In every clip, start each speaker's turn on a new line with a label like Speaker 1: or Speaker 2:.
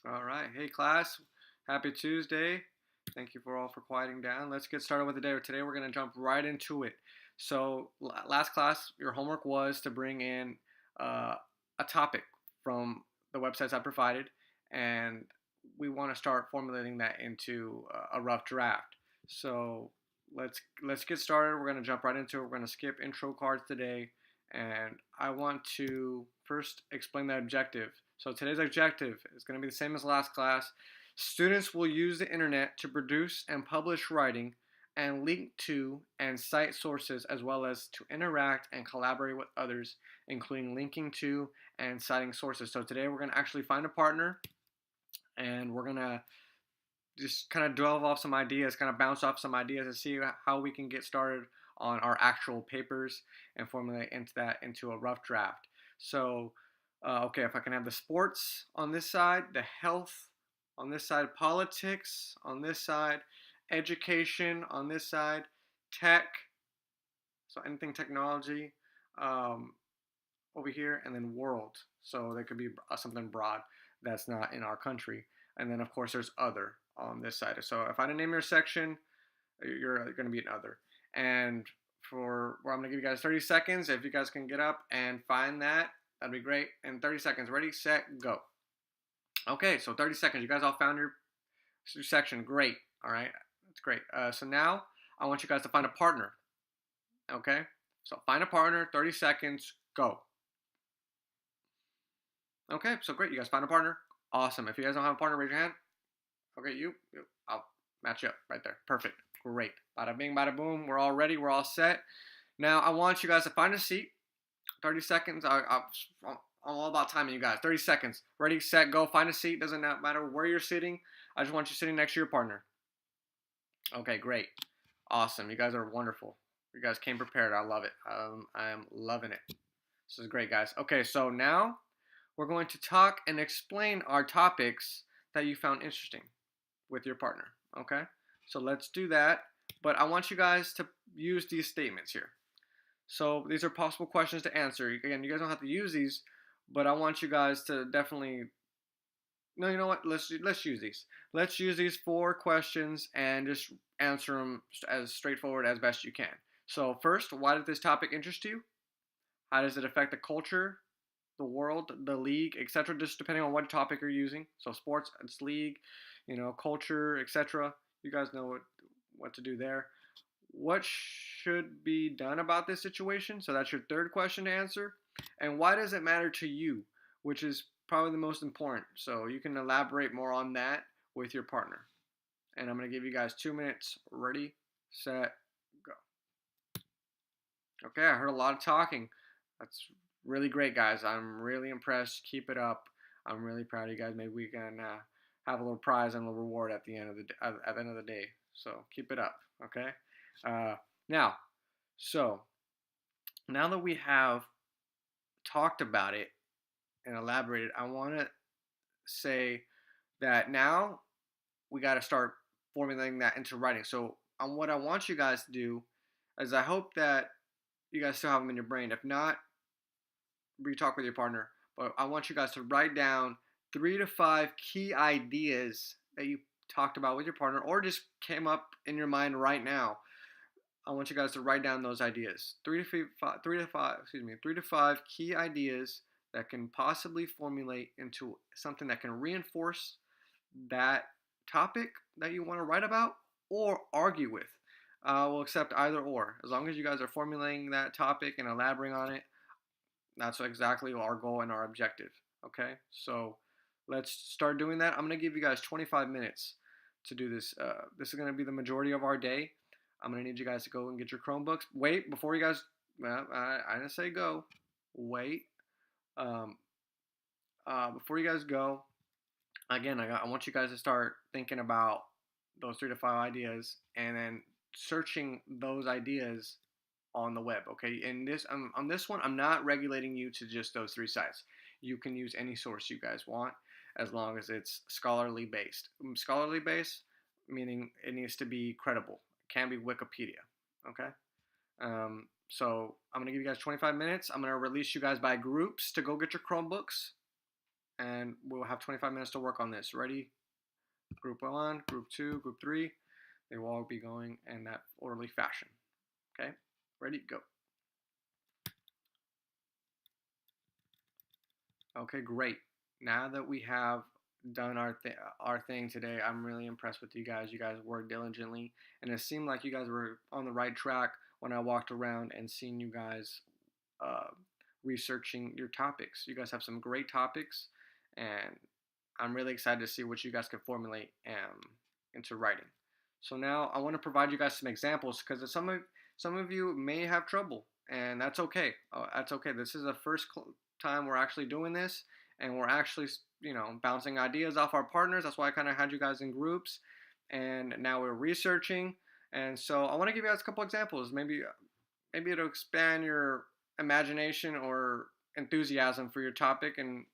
Speaker 1: All right. Hey, class. Happy Tuesday. Thank you for quieting down. Let's get started with the day. Today, we're going to jump right into it. So, last class, your homework was to bring in uh, a topic from the websites I provided, and we want to start formulating that into a rough draft. So, let's get started. We're going to jump right into it. We're going to skip intro cards today, and I want to first explain the objective. So today's objective is going to be the same as last class. Students will use the internet to produce and publish writing and link to and cite sources as well as to interact and collaborate with others, including linking to and citing sources. So today we're going to actually find a partner and we're going to just kind of delve off some ideas, kind of bounce off some ideas and see how we can get started on our actual papers and formulate into a rough draft. So, okay, if I can have the sports on this side, the health on this side, politics on this side, education on this side, tech, so anything technology um, over here, and then world. So there could be something broad that's not in our country. And then, of course, there's other on this side. So if I didn't name your section, you're going to be an other. And for where I'm going to give you guys 30 seconds, if you guys can get up and find that, that'd be great. In 30 seconds, ready, set, go. Okay, so 30 seconds. You guys all found your section. Great. All right, that's great. So now I want you guys to find a partner. Okay, so find a partner. 30 seconds. Go. Okay, so great. You guys found a partner. Awesome. If you guys don't have a partner, raise your hand. Okay, you. I'll match you up right there. Perfect. Great. Bada bing, bada boom. We're all ready. We're all set. Now, I want you guys to find a seat. 30 seconds. I'm all about timing, you guys. 30 seconds. Ready, set, go. Find a seat. Doesn't matter where you're sitting. I just want you sitting next to your partner. Okay, great. Awesome. You guys are wonderful. You guys came prepared. I love it. I am loving it. This is great, guys. Okay, so now we're going to talk and explain our topics that you found interesting with your partner. Okay? So let's do that. But I want you guys to use these statements here. So these are possible questions to answer. Again, you guys don't have to use these, but I want you guys to definitely. No, you know what? Let's use these. Let's use these 4 questions and just answer them as straightforward as best you can. So first, why did this topic interest you? How does it affect the culture, the world, the league, etc.? Just depending on what topic you're using. So sports, it's league, culture, etc. You guys know what to do there. What should be done about this situation? So that's your third question to answer. And why does it matter to you? Which is probably the most important. So you can elaborate more on that with your partner. And I'm going to give you guys 2 minutes. Ready, set, go. Okay, I heard a lot of talking. That's really great, guys. I'm really impressed. Keep it up. I'm really proud of you guys. Maybe we can have a little prize and a little reward at the end of the day. So keep it up. Okay. Uh, now, so now that we have talked about it and elaborated, I want to say that now we got to start formulating that into writing. So, what I want you guys to do is I hope that you guys still have them in your brain. If not, re-talk with your partner. But I want you guys to write down 3 to 5 key ideas that you talked about with your partner or just came up in your mind right now. I want you guys to write down those ideas. 3 to 5 key ideas that can possibly formulate into something that can reinforce that topic that you want to write about or argue with. We'll accept either or. As long as you guys are formulating that topic and elaborating on it, that's exactly our goal and our objective. Okay, so let's start doing that. I'm going to give you guys 25 minutes to do this. This is going to be the majority of our day. I'm going to need you guys to go and get your Chromebooks. Wait, before you guys, well, I didn't say go. Wait. Um, before you guys go, again, I want you guys to start thinking about those 3 to 5 ideas and then searching those ideas on the web. Okay, and this on this one, I'm not regulating you to just those 3 sites. You can use any source you guys want as long as it's scholarly based. Scholarly based meaning it needs to be credible. It can't be Wikipedia. Okay. So I'm gonna give you guys 25 minutes. I'm gonna release you guys by groups to go get your Chromebooks. and we'll have 25 minutes to work on this. Ready? Group 1, Group 2, Group 3. They will all be going in that orderly fashion. Okay? Ready? Go. Okay, great. Now that we have done our thing today, I'm really impressed with you guys. You guys worked diligently, and it seemed like you guys were on the right track when I walked around and seen you guys uh, researching your topics. You guys have some great topics, and I'm really excited to see what you guys can formulate into writing. So now I want to provide you guys some examples because some of you may have trouble, and that's okay. That's okay. This is the first time we're actually doing this, and we're actually bouncing ideas off our partners. That's why I kind of had you guys in groups, and now we're researching. And so I want to give you guys a couple examples. Maybe it'll expand your imagination or enthusiasm for your topic, and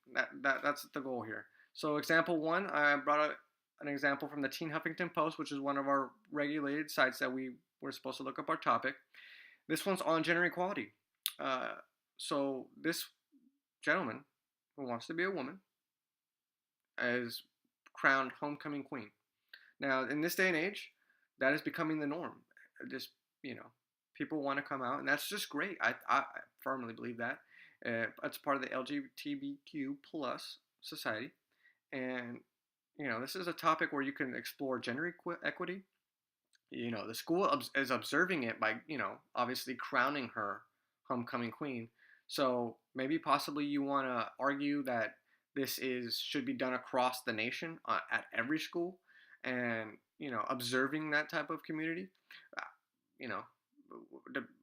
Speaker 1: that's the goal here. So example one, I brought up an example from the Teen Huffington Post, which is one of our regulated sites that we were supposed to look up our topic. This one's on gender equality. So this gentleman who wants to be a woman is crowned homecoming queen. Now, in this day and age, that is becoming the norm. Just, people want to come out, and that's just great. I firmly believe that. It's part of the LGBTQ plus society. And, this is a topic where you can explore gender equity. The school is observing it by, obviously crowning her homecoming queen. So maybe possibly you want to argue that this should be done across the nation at every school, and observing that type of community, you know,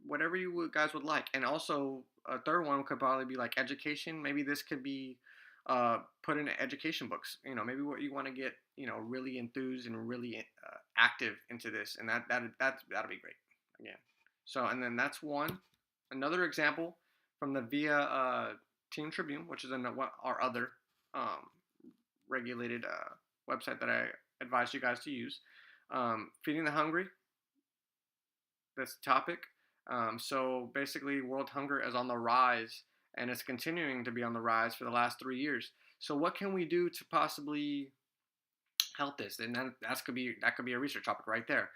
Speaker 1: whatever you guys would like. And also a third one could probably be like education. Maybe this could be put in education books. Maybe what you want to get really enthused and really active into this, and that'll be great. Again, so and then that's one. Another example from the Via Team Tribune, which is our other regulated website that I advise you guys to use. Feeding the hungry. That's the topic. So basically, world hunger is on the rise, and it's continuing to be on the rise for the last 3 years. So what can we do to possibly help this? And that could be a research topic right there.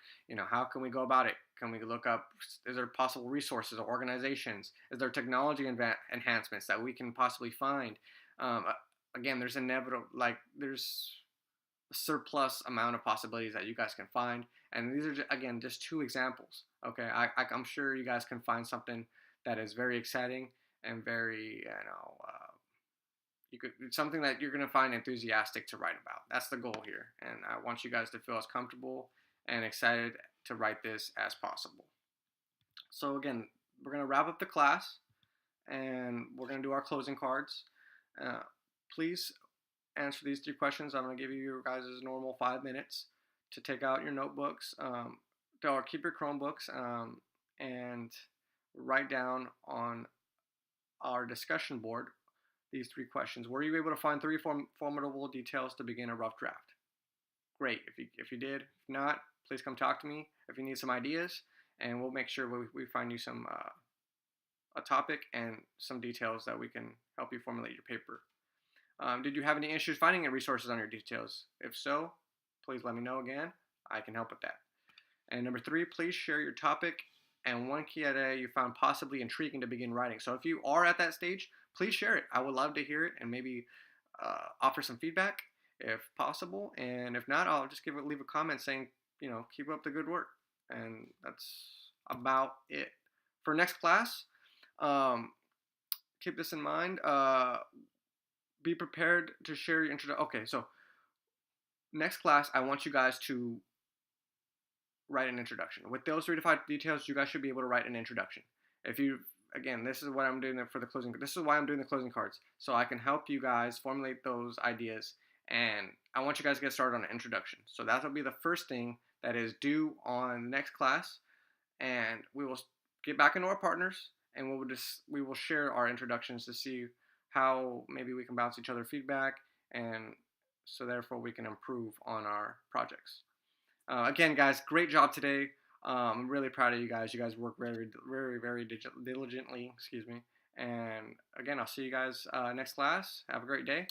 Speaker 1: How can we go about it? Can we look up? Is there possible resources or organizations? Is there technology enhancements that we can possibly find? Again, there's there's a surplus amount of possibilities that you guys can find, and these are again just two examples. Okay, I'm sure you guys can find something that is very exciting and very something that you're going to find enthusiastic to write about. That's the goal here, and I want you guys to feel as comfortable and excited to write this as possible. So again, we're going to wrap up the class, and we're going to do our closing cards. Please answer these 3 questions. I'm going to give you guys normal 5 minutes to take out your notebooks, or keep your Chromebooks, and write down on our discussion board these 3 questions. Were you able to find 3 formidable details to begin a rough draft? Great. If you did. If not, please come talk to me if you need some ideas, and we'll make sure we find you some a topic and some details that we can help you formulate your paper. Did you have any issues finding any resources on your details? If so, please let me know again. I can help with that. And number 3, please share your topic and one key idea you found possibly intriguing to begin writing. So if you are at that stage, please share it. I would love to hear it and maybe offer some feedback if possible. And if not, I'll just leave a comment saying, keep up the good work. And that's about it. For next class, keep this in mind. Be prepared to share your introduction. Okay, so next class, I want you guys to write an introduction. With those 3 to 5 details, you guys should be able to write an introduction. Again, this is what I'm doing for the closing. This is why I'm doing the closing cards, so I can help you guys formulate those ideas. And I want you guys to get started on an introduction. So that'll be the first thing that is due on next class, and we will get back into our partners, and we will share our introductions to see how maybe we can bounce each other feedback, and so therefore we can improve on our projects. Again, guys, great job today. I'm really proud of you guys. You guys work very, very, very diligently. Excuse me. And again, I'll see you guys next class. Have a great day.